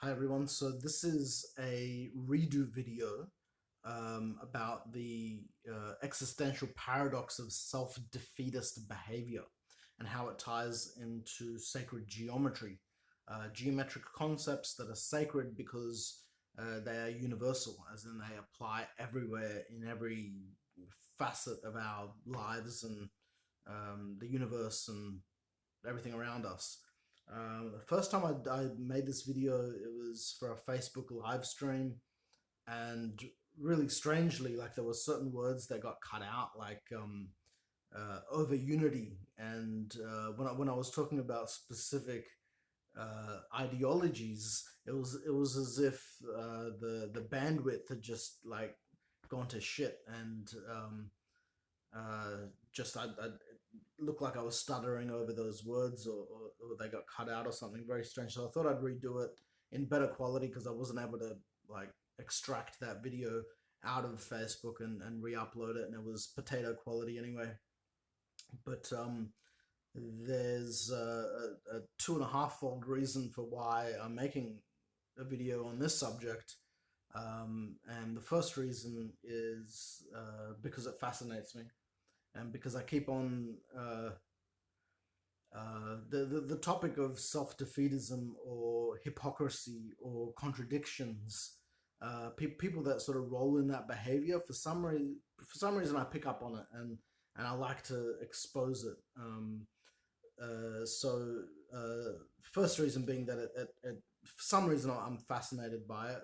Hi everyone, so this is a redo video about the existential paradox of self-defeatist behavior and how it ties into sacred geometry, geometric concepts that are sacred because they are universal, as in they apply everywhere in every facet of our lives and the universe and everything around us. The first time I made this video, it was for a Facebook live stream, and really strangely, like there were certain words that got cut out, like over unity, and when I was talking about specific ideologies, it was as if the bandwidth had just like gone to shit, and just I looked like I was stuttering over those words, or they got cut out or something very strange. So I thought I'd redo it in better quality because I wasn't able to like extract that video out of Facebook and re-upload it, and it was potato quality anyway. But there's a two and a half fold reason for why I'm making a video on this subject. And the first reason is because it fascinates me, and because I keep on the topic of self-defeatism or hypocrisy or contradictions. People that sort of roll in that behavior, for some reason I pick up on it, and I like to expose it. So first reason being that for some reason I'm fascinated by it.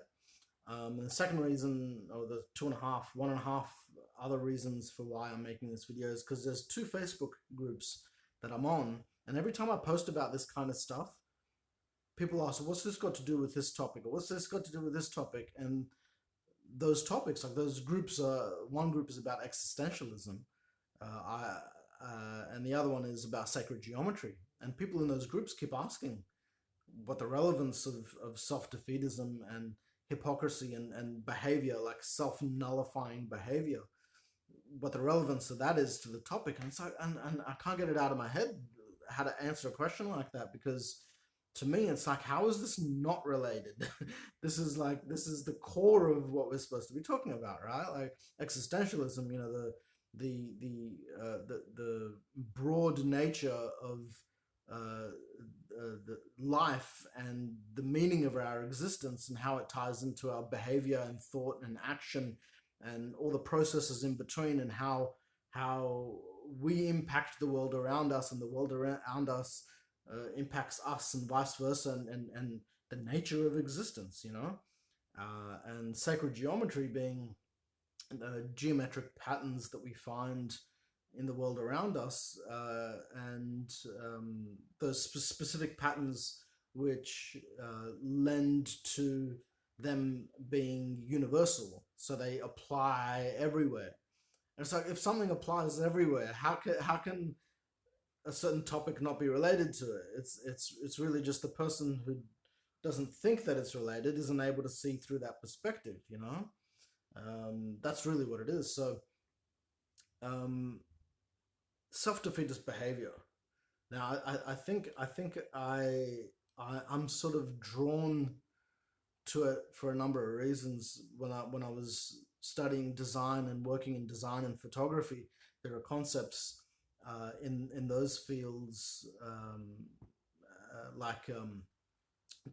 And the second reason, or the one and a half other reasons for why I'm making this video is because there's two Facebook groups that I'm on, and every time I post about this kind of stuff, people ask, "What's this got to do with this topic?" or "What's this got to do with this topic?" And those topics, like those groups, one group is about existentialism, and the other one is about sacred geometry. And people in those groups keep asking what the relevance of self-defeatism and hypocrisy and behavior, like self-nullifying behavior, what the relevance of that is to the topic. And so, and I can't get it out of my head how to answer a question like that, because to me it's like, how is this not related? This is the core of what we're supposed to be talking about, right? Like existentialism, the broad nature of the life and the meaning of our existence, and how it ties into our behavior and thought and action and all the processes in between, and how we impact the world around us, and the world around us impacts us, and vice versa, and the nature of existence, and sacred geometry being geometric patterns that we find in the world around us, and those specific patterns which lend to them being universal, so they apply everywhere. And it's like, if something applies everywhere, how can a certain topic not be related to it? It's really just the person who doesn't think that it's related isn't able to see through that perspective. That's really what it is. So um, self-defeatist behavior. Now, I'm sort of drawn to it for a number of reasons. When I was studying design and working in design and photography, there are concepts in those fields, like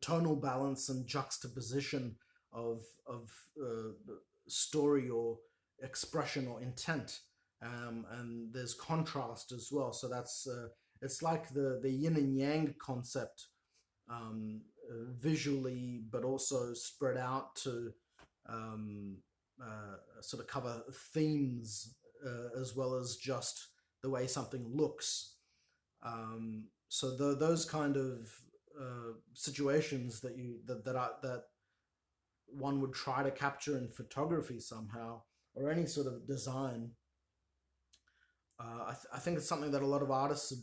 tonal balance and juxtaposition of story or expression or intent, and there's contrast as well. So that's it's like the yin and yang concept, visually, but also spread out to sort of cover themes, as well as just the way something looks. So those kind of situations that one would try to capture in photography somehow, or any sort of design, I think it's something that a lot of artists are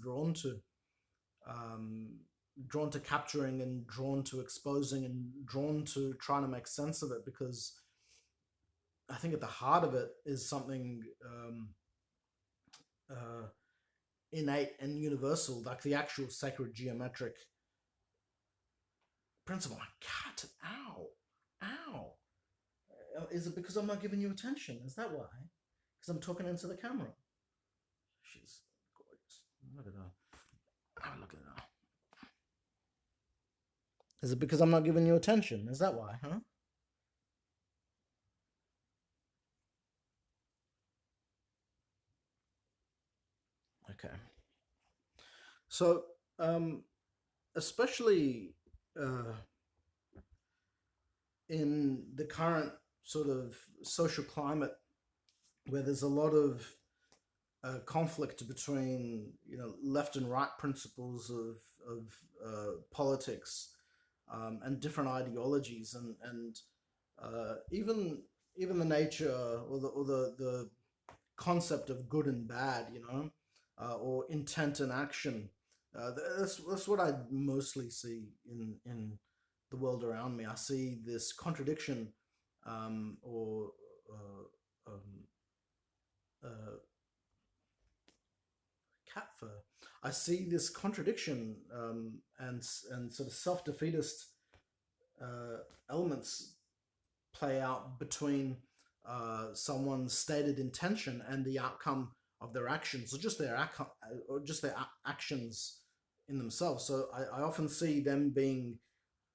um, drawn to capturing, and drawn to exposing, and drawn to trying to make sense of it, because I think at the heart of it is something uh, innate and universal, like the actual sacred geometric principle. My cat, ow, ow. Is it because I'm not giving you attention? Is that why? Because I'm talking into the camera. She's gorgeous. Look at her. Oh, look at her. Is it because I'm not giving you attention? Is that why, huh? Okay. So, especially uh, in the current sort of social climate where there's a lot of conflict between left and right principles of politics, and different ideologies, and even the nature or the concept of good and bad, or intent and action. That's what I mostly see in the world around me. I see this contradiction, or uh, cat fur. I see this contradiction, and sort of self-defeatist elements play out between someone's stated intention and the outcome of their actions, or just their actions in themselves. So I often see them being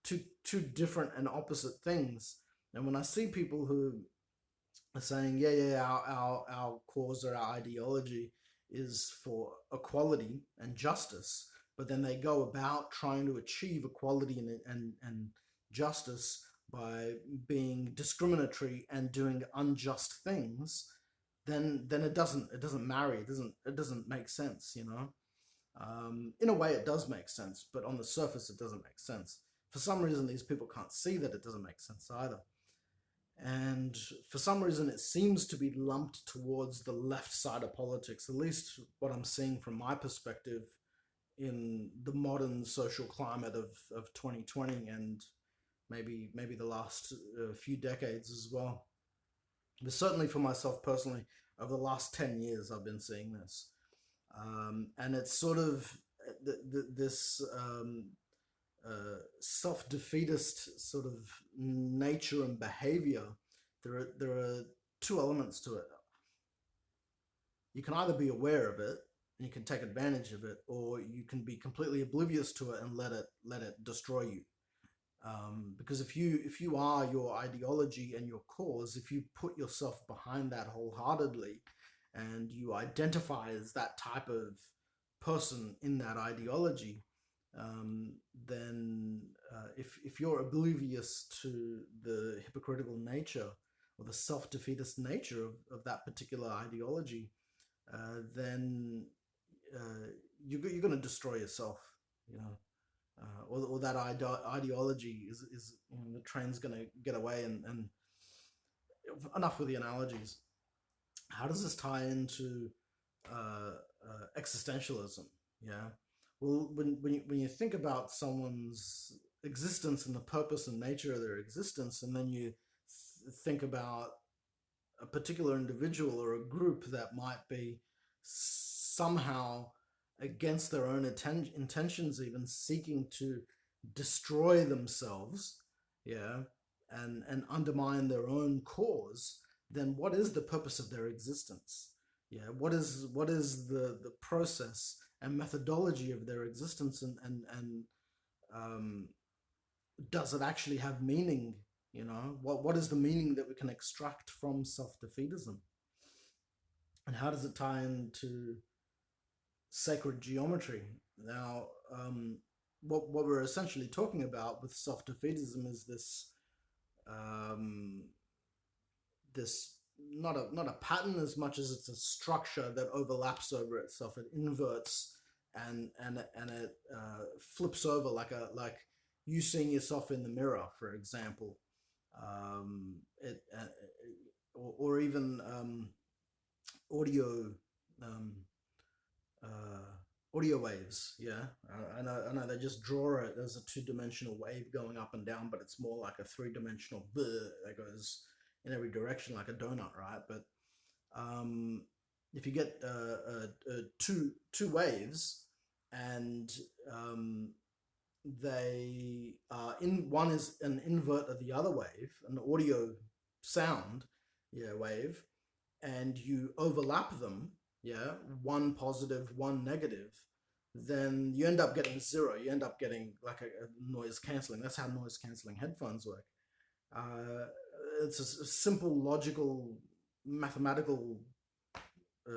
two different and opposite things. And when I see people who are saying, yeah, our cause or our ideology is for equality and justice, but then they go about trying to achieve equality and justice by being discriminatory and doing unjust things, then it doesn't marry. It doesn't make sense. In a way, it does make sense, but on the surface, it doesn't make sense. For some reason, these people can't see that it doesn't make sense either. And for some reason, it seems to be lumped towards the left side of politics, at least what I'm seeing from my perspective in the modern social climate of 2020, and maybe the last few decades as well. But certainly for myself personally, over the last 10 years, I've been seeing this. And it's sort of this self defeatist sort of nature and behavior. There are two elements to it. You can either be aware of it and you can take advantage of it, or you can be completely oblivious to it and let it destroy you. Because if you are your ideology and your cause, if you put yourself behind that wholeheartedly, and you identify as that type of person in that ideology, then if you're oblivious to the hypocritical nature or the self-defeatist nature of that particular ideology, then you're going to destroy yourself, you know. Or that ideology is the train's going to get away, and enough with the analogies. How does this tie into existentialism? Yeah. Well, when you think about someone's existence and the purpose and nature of their existence, and then you think about a particular individual or a group that might be somehow against their own intentions, even seeking to destroy themselves, yeah, and undermine their own cause, then what is the purpose of their existence? Yeah, what is the process and methodology of their existence, and um, does it actually have meaning? What is the meaning that we can extract from self defeatism, and how does it tie into sacred geometry? Now, what we're essentially talking about with self defeatism is um, this not a pattern as much as it's a structure that overlaps over itself. It inverts, and it flips over like you seeing yourself in the mirror, for example. It or even audio um, audio waves. Yeah, I know they just draw it as a two-dimensional wave going up and down, but it's more like a three-dimensional that goes in every direction like a donut, right? But um, if you get two waves, and they in one is an invert of the other wave, an audio sound, yeah, wave, and you overlap them, yeah, one positive, one negative, then you end up getting zero. You end up getting like a noise cancelling. That's how noise cancelling headphones work. Uh, it's a simple, logical, mathematical uh,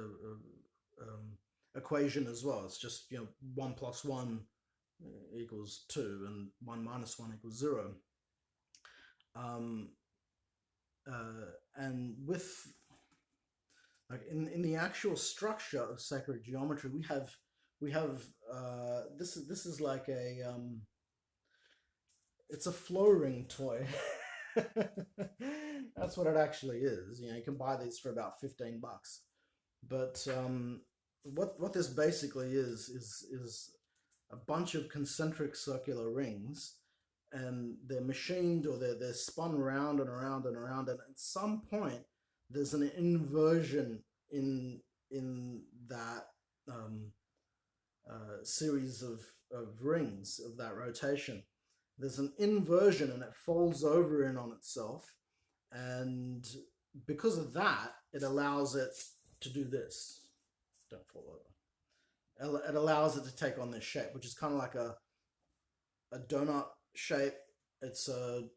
equation as well. It's just, 1 + 1 equals 2, and 1 - 1 equals 0. Um, and with like in the actual structure of sacred geometry, we have this is like a it's a flow ring toy. That's what it actually is. You can buy these for about $15. But what this basically is a bunch of concentric circular rings, and they're machined, or they're spun around and around and around, and at some point there's an inversion in that series of rings of that rotation. There's an inversion, and it folds over in on itself, and because of that, it allows it to do this. Don't fall over. It allows it to take on this shape, which is kind of like a donut shape. It's I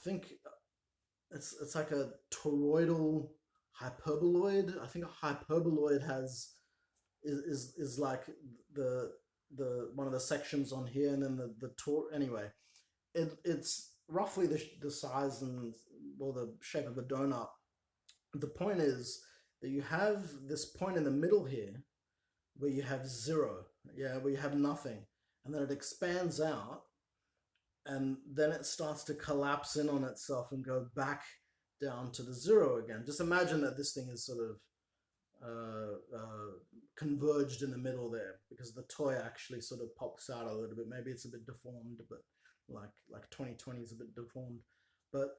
think it's like a toroidal hyperboloid. I think a hyperboloid is like the one of the sections on here, and then the tor. Anyway, it's roughly the size and, well, the shape of a donut. The point is that you have this point in the middle here where you have zero, yeah, where you have nothing, and then it expands out, and then it starts to collapse in on itself and go back down to the zero again. Just imagine that this thing is sort of converged in the middle there, because the toy actually sort of pops out a little bit. Maybe it's a bit deformed, but like 2020 is a bit deformed. But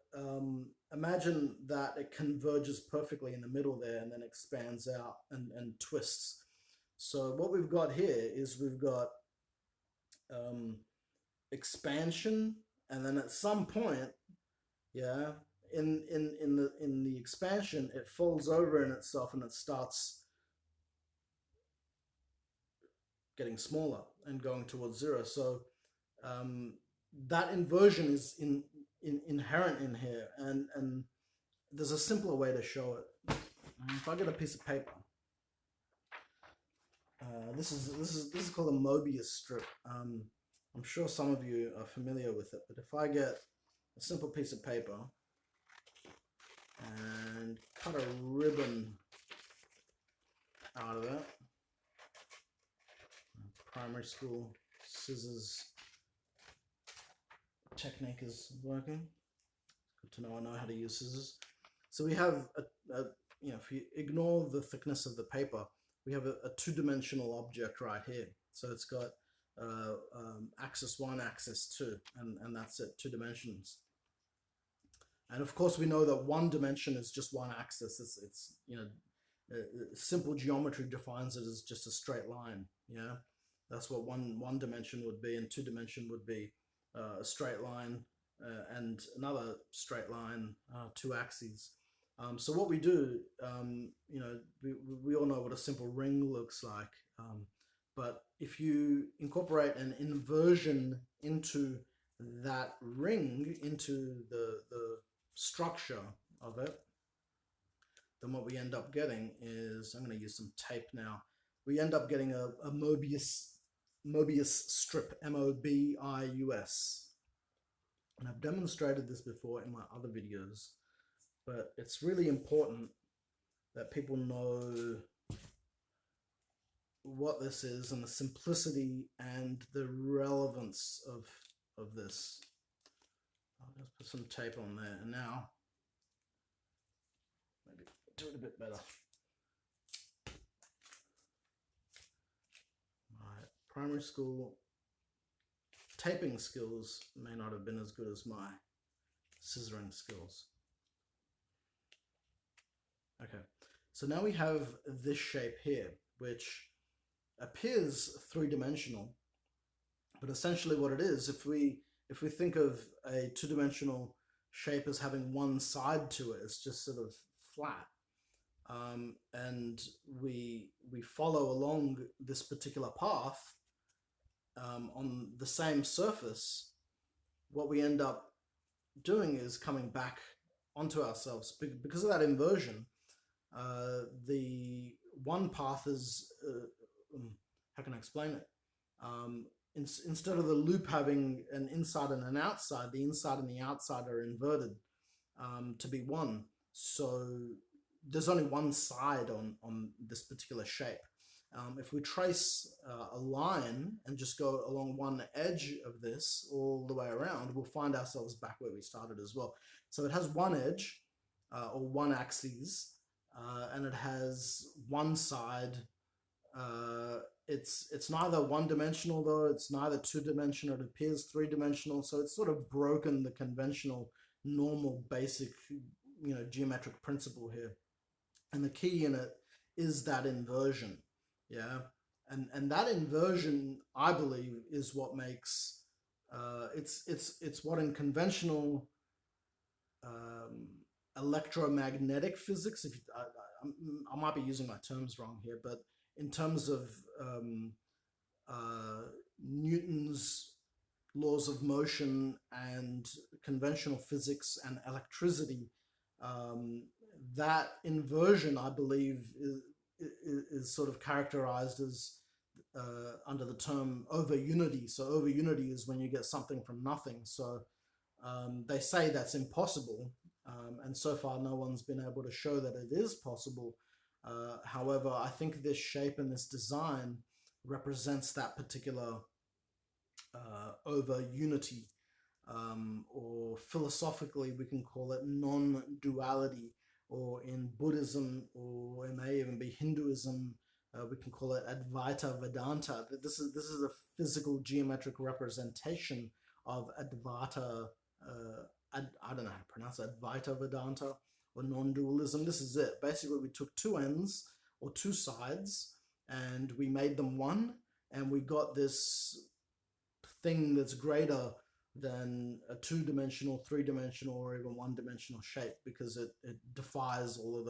imagine that it converges perfectly in the middle there, and then expands out and twists. So what we've got here is we've got expansion, and then at some point, yeah, in the expansion, it folds over in itself, and it starts getting smaller and going towards zero. So that inversion is inherent in here, and there's a simpler way to show it. If I get a piece of paper, this is called a Mobius strip. I'm sure some of you are familiar with it, but if I get a simple piece of paper and cut a ribbon out of it, primary school scissors technique is working. Good to know I know how to use scissors. So we have if you ignore the thickness of the paper, we have a two-dimensional object right here. So it's got axis 1, axis 2, and that's it, 2 dimensions. And of course, we know that 1 dimension is just 1 axis. It's simple geometry defines it as just a straight line. Yeah, that's what one dimension would be, and 2 dimension would be a straight line and another straight line, 2 axes. So what we do, we all know what a simple ring looks like. But if you incorporate an inversion into that ring, into the structure of it, then what we end up getting is, I'm going to use some tape now. We end up getting a Mobius strip, MOBIUS. And I've demonstrated this before in my other videos, but it's really important that people know what this is, and the simplicity and the relevance of this. I'll just put some tape on there, and now maybe do it a bit better. My primary school taping skills may not have been as good as my scissoring skills. Okay, so now we have this shape here, which appears 3-dimensional, But essentially, what it is, if we think of a two-dimensional shape as having one side to it, it's just sort of flat, and we follow along this particular path on the same surface. What we end up doing is coming back onto ourselves because of that inversion. The one path is how can I explain it? Instead of the loop having an inside and an outside, the inside and the outside are inverted to be one. So there's only one side on this particular shape. If we trace a line and just go along one edge of this all the way around, we'll find ourselves back where we started as well. So it has one edge or one axis, and it has one side. It's neither one dimensional though. It's neither two dimensional. It appears three dimensional. So it's sort of broken the conventional, normal, basic, geometric principle here. And the key in it is that inversion. Yeah, and that inversion, I believe, is what makes it's what in conventional electromagnetic physics. If you, I might be using my terms wrong here, but in terms of Newton's laws of motion and conventional physics and electricity, that inversion, I believe, is sort of characterized as under the term over unity. So over unity is when you get something from nothing. So they say that's impossible, and so far no one's been able to show that it is possible. However, I think this shape and this design represents that particular over unity, or philosophically we can call it non-duality, or in Buddhism, or it may even be Hinduism, we can call it Advaita Vedanta. This is a physical geometric representation of Advaita. I don't know how to pronounce it, Advaita Vedanta or non-dualism. This is it. Basically, we took two ends or two sides and we made them one, and we got this thing that's greater than a two-dimensional, three-dimensional, or even one-dimensional shape, because it defies all of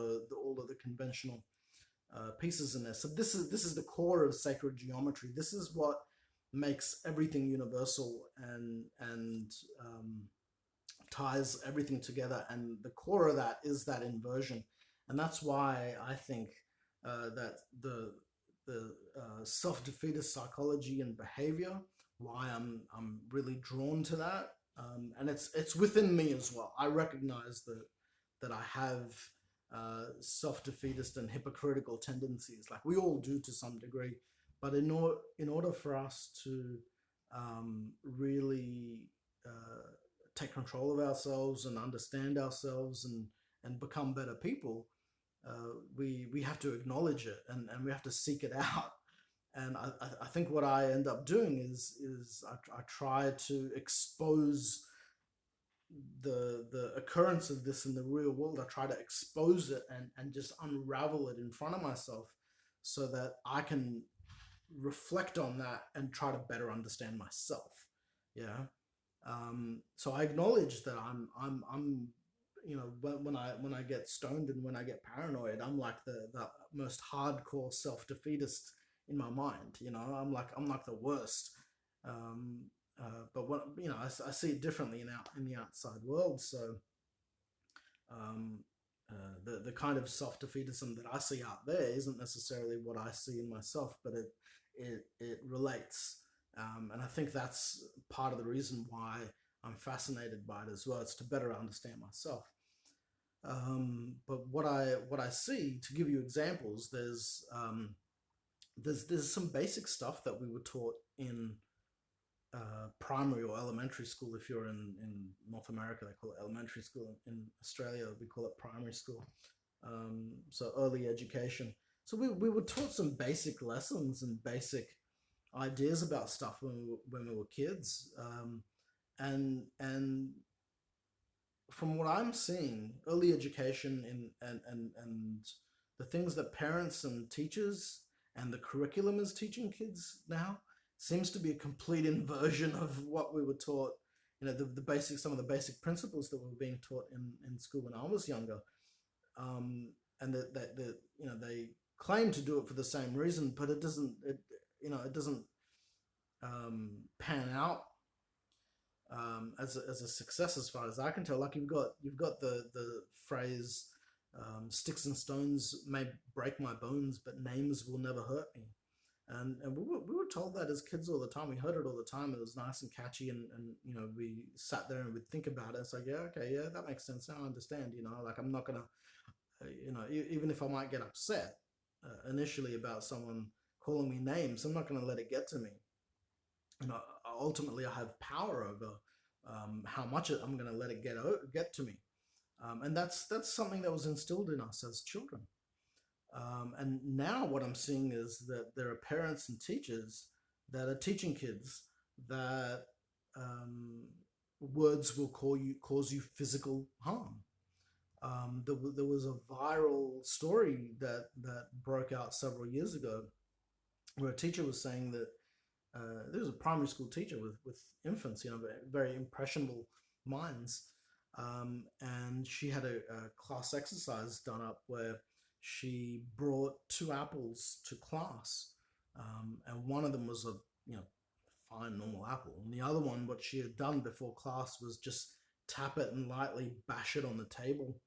the conventional pieces in there. So this is the core of sacred geometry. This is what makes everything universal and ties everything together. And the core of that is that inversion, and that's why I think that the self-defeatist psychology and behavior, why I'm really drawn to that, and it's within me as well. I recognize that I have self-defeatist and hypocritical tendencies, like we all do to some degree. But in order for us to really take control of ourselves and understand ourselves and become better people, we have to acknowledge it, and we have to seek it out. And I think what I end up doing is I try to expose the occurrence of this in the real world. I try to expose it and just unravel it in front of myself, so that I can reflect on that and try to better understand myself. Yeah. So I acknowledge that I'm when I get stoned and when I get paranoid, I'm like the most hardcore self-defeatist in my mind. I'm like the worst. But what I see it differently in the outside world. So the kind of self-defeatism that I see out there isn't necessarily what I see in myself, but it relates. And I think that's part of the reason why I'm fascinated by it as well. It's to better understand myself. But what I see, to give you examples, there's some basic stuff that we were taught in primary or elementary school. If you're in North America, they call it elementary school. In Australia, we call it primary school. So early education. So we were taught some basic lessons and basic ideas about stuff when we were kids. And from what I'm seeing, early education and the things that parents and teachers and the curriculum is teaching kids now seems to be a complete inversion of what we were taught. The basic, some of the basic principles that were being taught in school when I was younger. And that they claim to do it for the same reason, but it doesn't. It doesn't pan out as a success as far as I can tell. Like you've got the phrase, "Sticks and stones may break my bones, but names will never hurt me." And we were told that as kids all the time. We heard it all the time. It was nice and catchy, and we sat there and we'd think about it. It's like, yeah, okay, yeah, that makes sense. Now I understand. Like I'm not gonna, even if I might get upset initially about someone calling me names, I'm not gonna let it get to me. Ultimately, I have power over how much I'm gonna let it get to me. And that's something that was instilled in us as children. And now what I'm seeing is that there are parents and teachers that are teaching kids that words will cause you physical harm. There was a viral story that broke out several years ago where a teacher was saying that there was a primary school teacher with infants, very impressionable minds. And she had a class exercise done up where she brought two apples to class, and one of them was a fine normal apple, and the other one, what she had done before class was just tap it and lightly bash it on the table,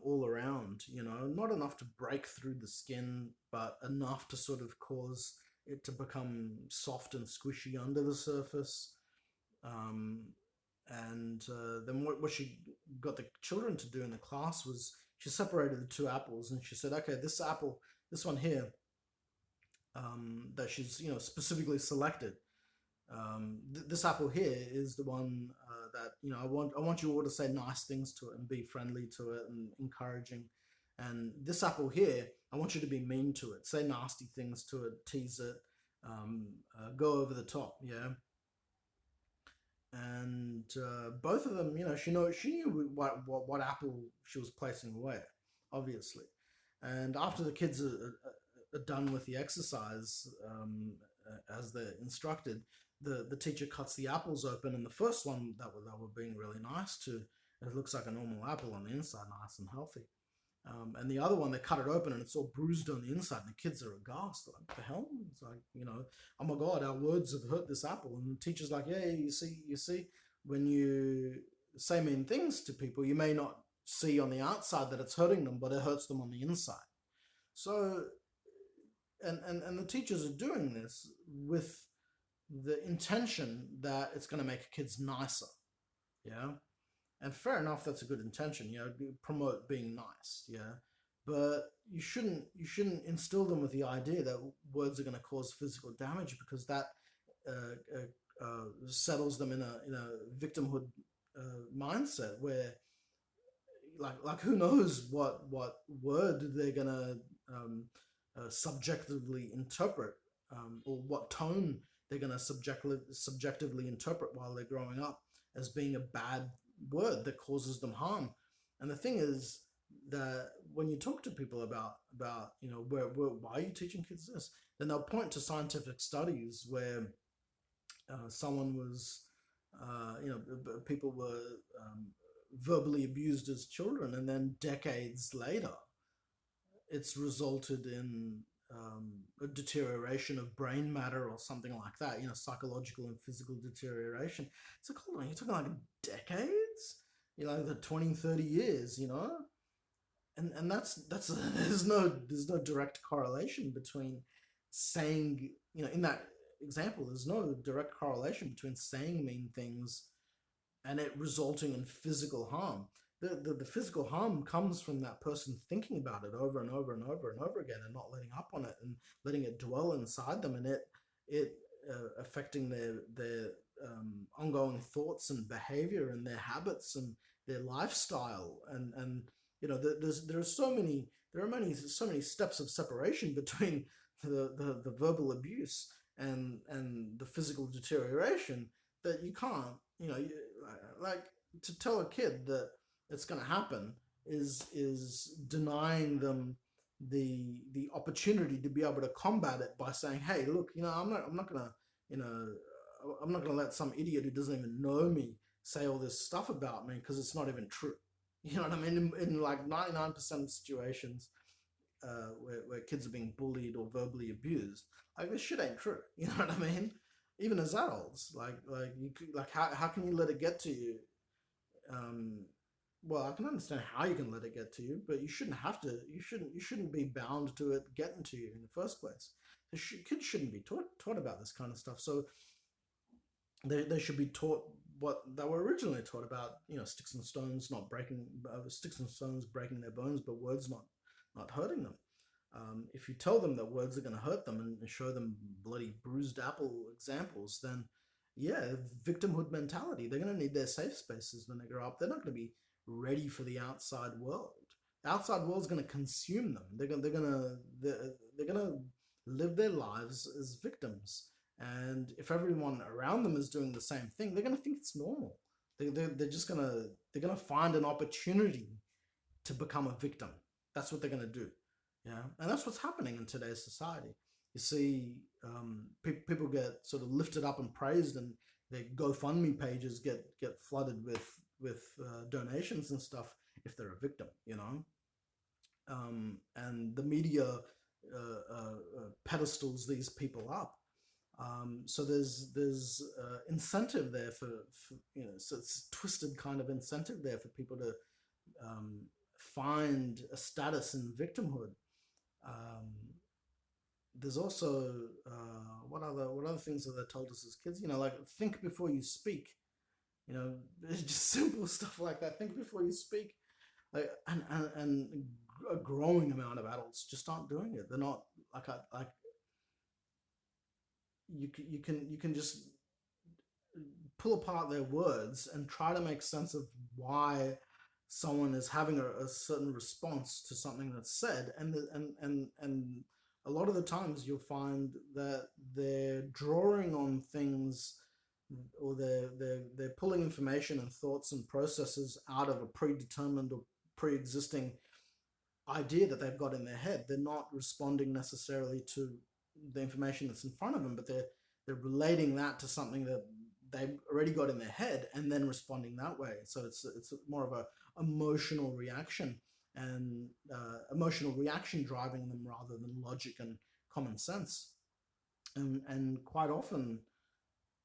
all around. Not enough to break through the skin, but enough to sort of cause it to become soft and squishy under the surface. Um, and then what she got the children to do in the class was she separated the two apples and she said, okay, this apple, this one here, that she's specifically selected. This apple here is the one that I want you all to say nice things to it and be friendly to it and encouraging. And this apple here, I want you to be mean to it, say nasty things to it, tease it, go over the top, yeah. And both of them, she knew what apple she was placing where, obviously. And after the kids are done with the exercise, as they're instructed, the teacher cuts the apples open, and the first one that were being really nice to, it looks like a normal apple on the inside, nice and healthy. And the other one, they cut it open and it's all bruised on the inside. And the kids are aghast. They're like, what the hell? It's like, oh my God, our words have hurt this apple. And the teacher's like, yeah, you see, when you say mean things to people, you may not see on the outside that it's hurting them, but it hurts them on the inside. So, and the teachers are doing this with the intention that it's going to make kids nicer. Yeah. And fair enough, that's a good intention, promote being nice, yeah. But you shouldn't instill them with the idea that words are going to cause physical damage, because that settles them in a victimhood mindset where, like who knows what word they're going to subjectively interpret, or what tone they're going to subjectively interpret while they're growing up as being a bad word that causes them harm. And the thing is that when you talk to people about why are you teaching kids this, then they'll point to scientific studies where someone was people were verbally abused as children, and then decades later it's resulted in a deterioration of brain matter or something like that, psychological and physical deterioration. It's like, hold on, you're talking like decades, the 20, 30 years, and that's there's no direct correlation between saying, in that example, there's no direct correlation between saying mean things and it resulting in physical harm. The physical harm comes from that person thinking about it over and over and over and over again and not letting up on it and letting it dwell inside them, and it affecting their ongoing thoughts and behavior and their habits and their lifestyle. And there are so many steps of separation between the verbal abuse and the physical deterioration that you can't, like, to tell a kid that it's going to happen is denying them the opportunity to be able to combat it by saying, hey, look, I'm not gonna, you know, I'm not gonna let some idiot who doesn't even know me say all this stuff about me because it's not even true. You know what I mean? In like 99% of situations, where kids are being bullied or verbally abused, like this shit ain't true. You know what I mean? Even as adults, how can you let it get to you? Um, well, I can understand how you can let it get to you, but you shouldn't have to. You shouldn't be bound to it getting to you in the first place. Kids shouldn't be taught about this kind of stuff. So they should be taught what they were originally taught about. Sticks and stones not breaking, sticks and stones breaking their bones, but words not hurting them. If you tell them that words are going to hurt them and show them bloody bruised apple examples, then yeah, victimhood mentality. They're going to need their safe spaces when they grow up. They're not going to be ready for the outside world. The outside world's going to consume them. They're going to live their lives as victims. And if everyone around them is doing the same thing, they're going to think it's normal. They're just going to they're going to find an opportunity to become a victim. That's what they're going to do. Yeah, and that's what's happening in today's society. You see, people get sort of lifted up and praised, and their GoFundMe pages get flooded with donations and stuff if they're a victim. And the media pedestals these people up. So there's incentive there for so it's twisted kind of incentive there for people to find a status in victimhood. Um, there's also what other things that they told us as kids? Like think before you speak. It's just simple stuff like that. Think before you speak. Like and a growing amount of adults just aren't doing it. They're not like you can just pull apart their words and try to make sense of why someone is having a certain response to something that's said, and a lot of the times you'll find that they're drawing on things, or they're pulling information and thoughts and processes out of a predetermined or pre-existing idea that they've got in their head. They're not responding necessarily to the information that's in front of them, but they're relating that to something that they've already got in their head and then responding that way. So it's more of a emotional reaction, and emotional reaction driving them rather than logic and common sense. And quite often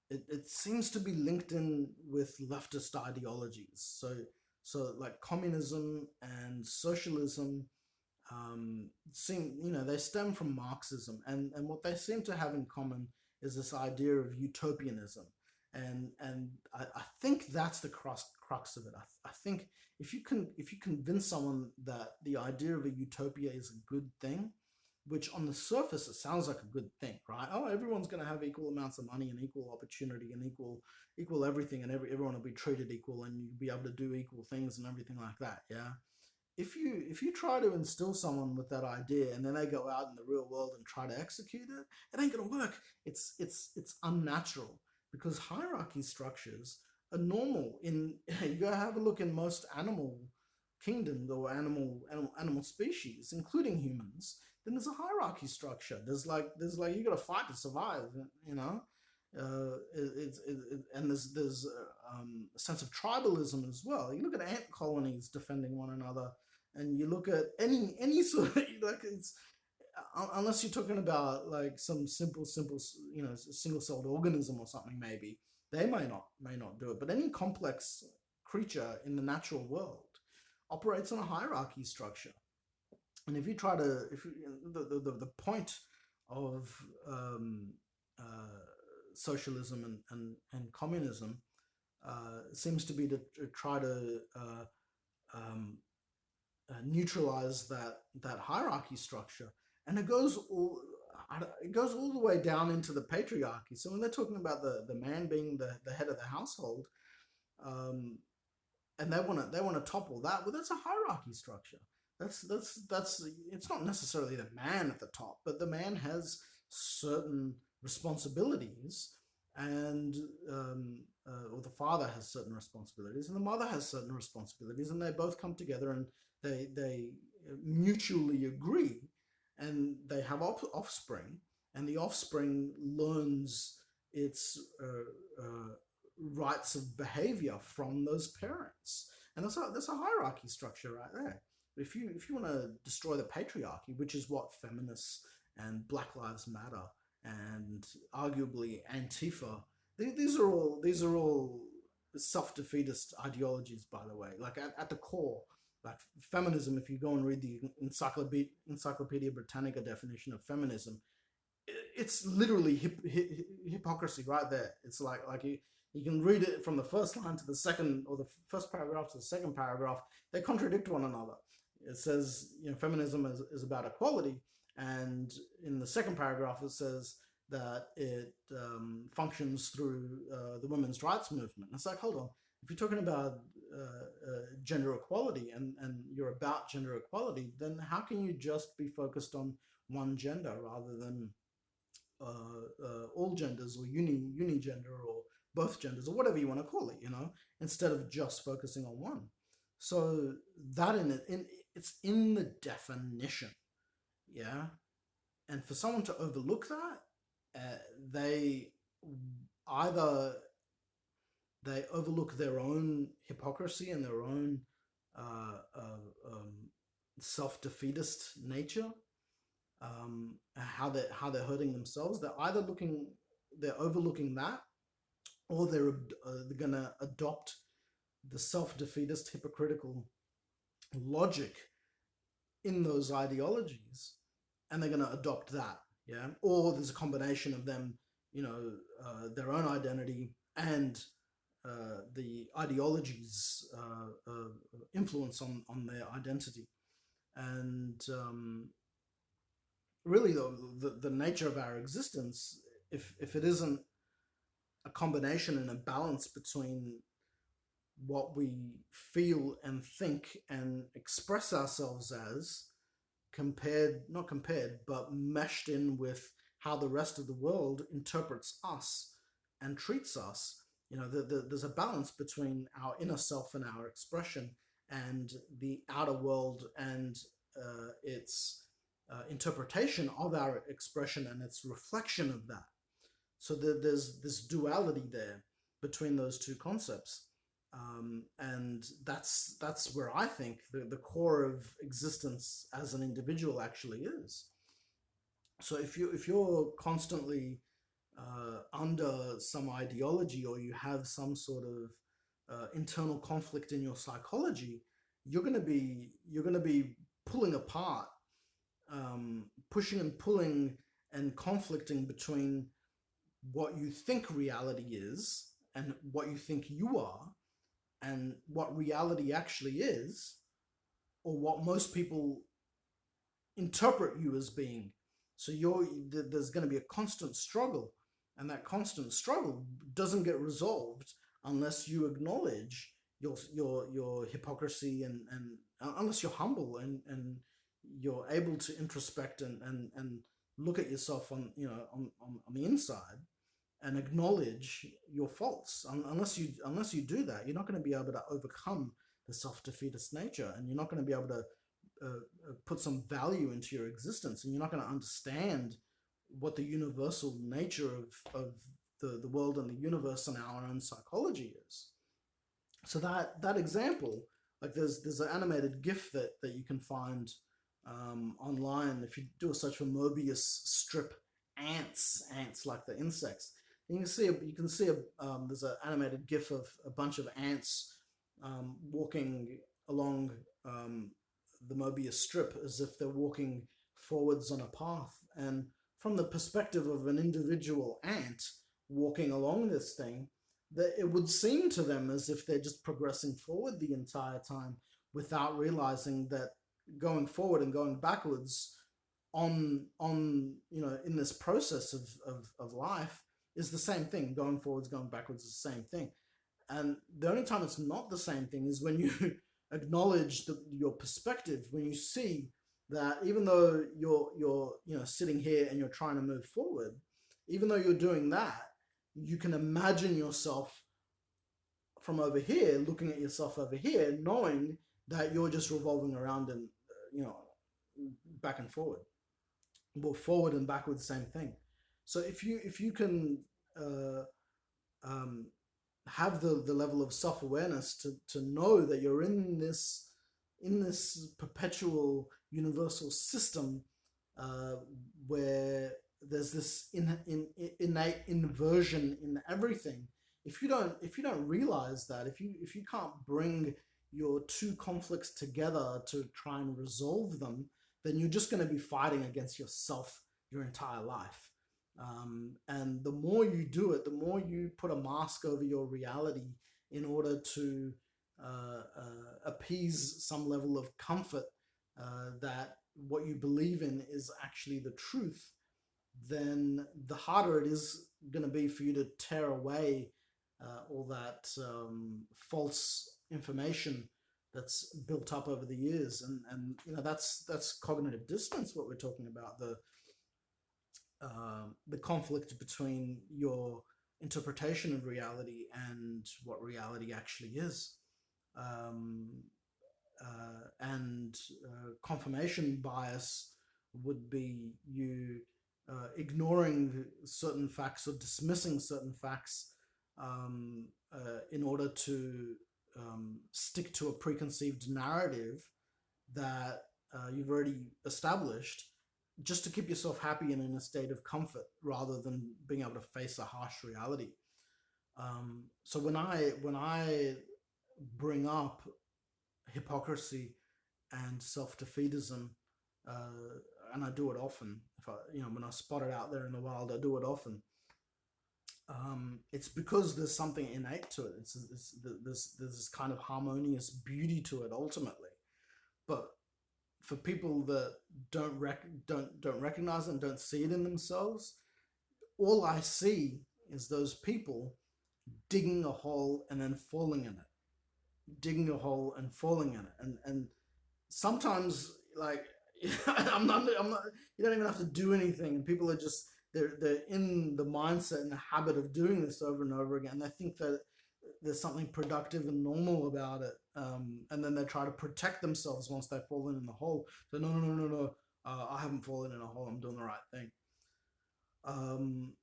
it seems to be linked in with leftist ideologies. So like communism and socialism they stem from Marxism, and what they seem to have in common is this idea of utopianism, and I think that's the crux of it. I think if you convince someone that the idea of a utopia is a good thing, which on the surface it sounds like a good thing, right? Oh, everyone's going to have equal amounts of money and equal opportunity and equal everything, and everyone will be treated equal, and you'll be able to do equal things and everything like that. Yeah. If you try to instill someone with that idea and then they go out in the real world and try to execute it, it ain't gonna work. It's unnatural, because hierarchy structures are normal in you go have a look in most animal kingdoms or animal species, including humans. Then there's a hierarchy structure. There's you got to fight to survive. And there's a sense of tribalism as well. You look at ant colonies defending one another, and you look at any sort of it's unless you're talking about like some simple single-celled organism or something, maybe they may not do it. But any complex creature in the natural world operates on a hierarchy structure. And if you try to if you, the point of socialism and communism seems to be to try to neutralize that hierarchy structure, and it goes all the way down into the patriarchy. So when they're talking about the man being the head of the household, and they want to topple that, well, that's a hierarchy structure. That's it's not necessarily the man at the top, but the man has certain responsibilities, and or the father has certain responsibilities and the mother has certain responsibilities, and they both come together, and they mutually agree, and they have offspring, and the offspring learns its rights of behavior from those parents, and that's a hierarchy structure right there. If you want to destroy the patriarchy, which is what feminists and Black Lives Matter and arguably Antifa, these are all self-defeatist ideologies, by the way. Like at the core, like feminism, if you go and read the Encyclopedia Britannica definition of feminism, it's literally hypocrisy right there. It's like you can read it from the first line to the second, or the first paragraph to the second paragraph. They contradict one another. It says, feminism is about equality, and in the second paragraph it says that it functions through the women's rights movement. And it's like, hold on, if you're talking about gender equality, and you're about gender equality, then how can you just be focused on one gender rather than all genders, or unigender, or both genders, or whatever you want to call it, instead of just focusing on one? So that it's in the definition, yeah. And for someone to overlook that, they either they overlook their own hypocrisy and their own self-defeatist nature, how they're hurting themselves. They're overlooking that, or they're gonna adopt the self-defeatist hypocritical logic in those ideologies, and they're gonna adopt that, yeah. Or there's a combination of them, their own identity and the ideologies influence on their identity. And really, though, the nature of our existence, if it isn't a combination and a balance between what we feel and think and express ourselves as, not compared, but meshed in with how the rest of the world interprets us and treats us. There's a balance between our inner self and our expression, and the outer world and its interpretation of our expression and its reflection of that. So there's this duality there between those two concepts, and that's where I think the core of existence as an individual actually is. So if you're constantly under some ideology, or you have some sort of internal conflict in your psychology, you're gonna be pulling apart, pushing and pulling and conflicting between what you think reality is and what you think you are, and what reality actually is, or what most people interpret you as being. So there's going to be a constant struggle, and that constant struggle doesn't get resolved unless you acknowledge your hypocrisy, and unless you're humble, and you're able to introspect and look at yourself on the inside and acknowledge your faults. Unless you do that, you're not going to be able to overcome the self-defeatist nature, and you're not going to be able to put some value into your existence, and you're not going to understand what the universal nature of the world and the universe and our own psychology is. So that example, like there's an animated GIF that you can find online. If you do a search for Mobius strip ants like the insects, and you can see there's an animated GIF of a bunch of ants walking along the Mobius strip as if they're walking forwards on a path. And from the perspective of an individual ant walking along this thing, that it would seem to them as if they're just progressing forward the entire time, without realizing that going forward and going backwards on in this process of life is the same thing. Going forwards, going backwards is the same thing. And the only time it's not the same thing is when you acknowledge your perspective, when you see that even though you're sitting here and you're trying to move forward, even though you're doing that, you can imagine yourself from over here, looking at yourself over here, knowing that you're just revolving around in you know, back and forward. Well, forward and backward, same thing. So if you can uh, um, have the level of self awareness to know that you're in this perpetual universal system uh, where there's this innate inversion in everything. If you don't realize that, if you can't bring your two conflicts together to try and resolve them, then you're just going to be fighting against yourself your entire life. And the more you do it, the more you put a mask over your reality in order to appease some level of comfort that what you believe in is actually the truth, then the harder it is going to be for you to tear away all that false information that's built up over the years. And you know, that's cognitive dissonance, what we're talking about, the conflict between your interpretation of reality and what reality actually is. Um, and Confirmation bias would be you ignoring certain facts or dismissing certain facts in order to stick to a preconceived narrative that you've already established, just to keep yourself happy and in a state of comfort rather than being able to face a harsh reality. So when I bring up hypocrisy and self defeatism, uh, and I do it often. If I, you know, when I spot it out there in the wild, I do it often. It's because there's something innate to it. There's this kind of harmonious beauty to it ultimately. But for people that don't recognize it and don't see it in themselves, all I see is those people digging a hole and then falling in it, digging a hole and falling in it, and sometimes like I'm not. You don't even have to do anything, and people are just they're in the mindset and the habit of doing this over and over again. They think that there's something productive and normal about it, and then they try to protect themselves once they've fallen in the hole. So no. I haven't fallen in a hole. I'm doing the right thing. Um,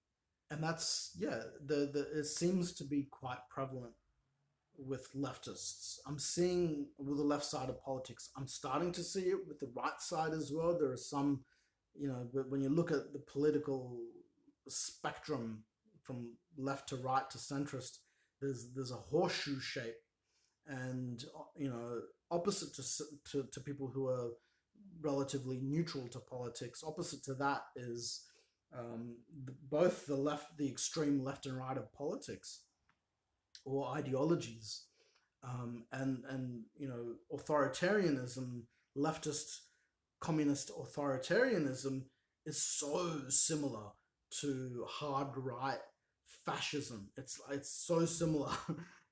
and that's yeah. It seems to be quite prevalent with leftists. I'm seeing with the left side of politics. I'm starting to see it with the right side as well. There are some, you know, when you look at the political spectrum from left to right to centrist, there's a horseshoe shape, and you know, opposite to people who are relatively neutral to politics. Opposite to that is both the extreme left and right of politics, or ideologies, and you know, authoritarianism, leftist communist authoritarianism is so similar to hard right fascism. It's so similar.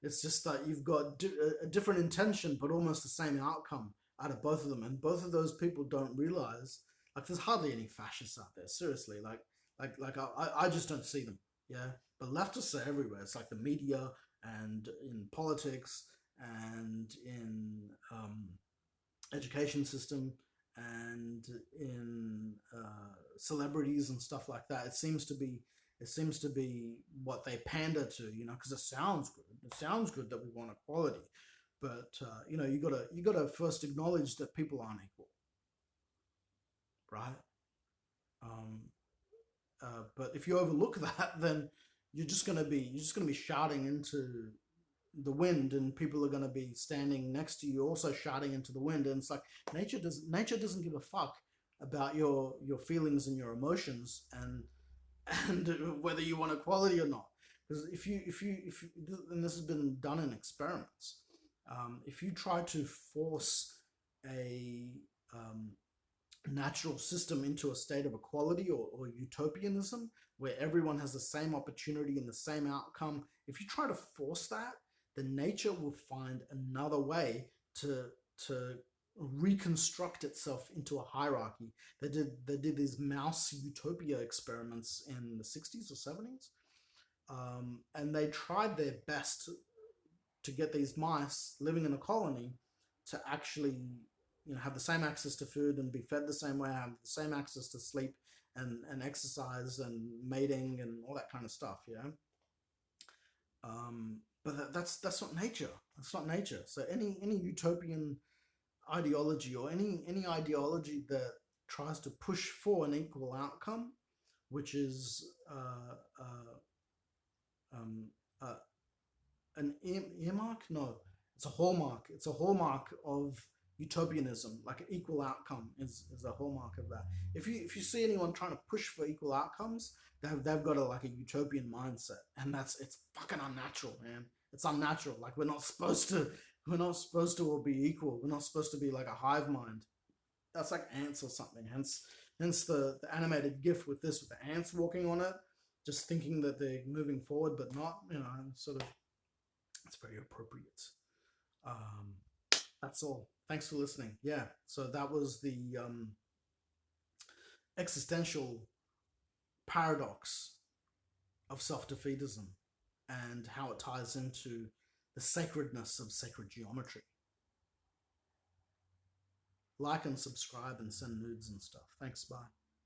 It's just that you've got a different intention, but almost the same outcome out of both of them, and both of those people don't realize, like, there's hardly any fascists out there. Seriously, I just don't see them. Yeah, but leftists are everywhere. It's like the media and in politics and in education system and in celebrities and stuff like that. It seems to be what they pander to, you know, because it sounds good. It sounds good that we want equality, but you know, you gotta first acknowledge that people aren't equal, right? Um, but if you overlook that, then you're just gonna be shouting into the wind, and people are going to be standing next to you also shouting into the wind. And it's like nature doesn't give a fuck about your feelings and your emotions, and whether you want equality or not. Because if you, and this has been done in experiments, if you try to force a natural system into a state of equality, or utopianism, where everyone has the same opportunity and the same outcome, if you try to force that, then nature will find another way to reconstruct itself into a hierarchy. They did these mouse utopia experiments in the 60s or 70s, and they tried their best to get these mice living in a colony to actually have the same access to food and be fed the same way, have the same access to sleep and exercise and mating and all that kind of stuff, but that's not nature. That's not nature. So any utopian ideology, or any ideology that tries to push for an equal outcome, which is uh, an earmark? No, it's a hallmark. It's a hallmark of utopianism. Like an equal outcome is a hallmark of that. If you see anyone trying to push for equal outcomes, they've got a utopian mindset, and it's fucking unnatural, man. It's unnatural. Like we're not supposed to all be equal. We're not supposed to be like a hive mind. That's like ants or something. Hence the animated GIF with the ants walking on it, just thinking that they're moving forward but not. Sort of. It's very appropriate. That's all. Thanks for listening. Yeah. So that was the existential paradox of self-defeatism and how it ties into the sacredness of sacred geometry. Like and subscribe and send nudes and stuff. Thanks. Bye.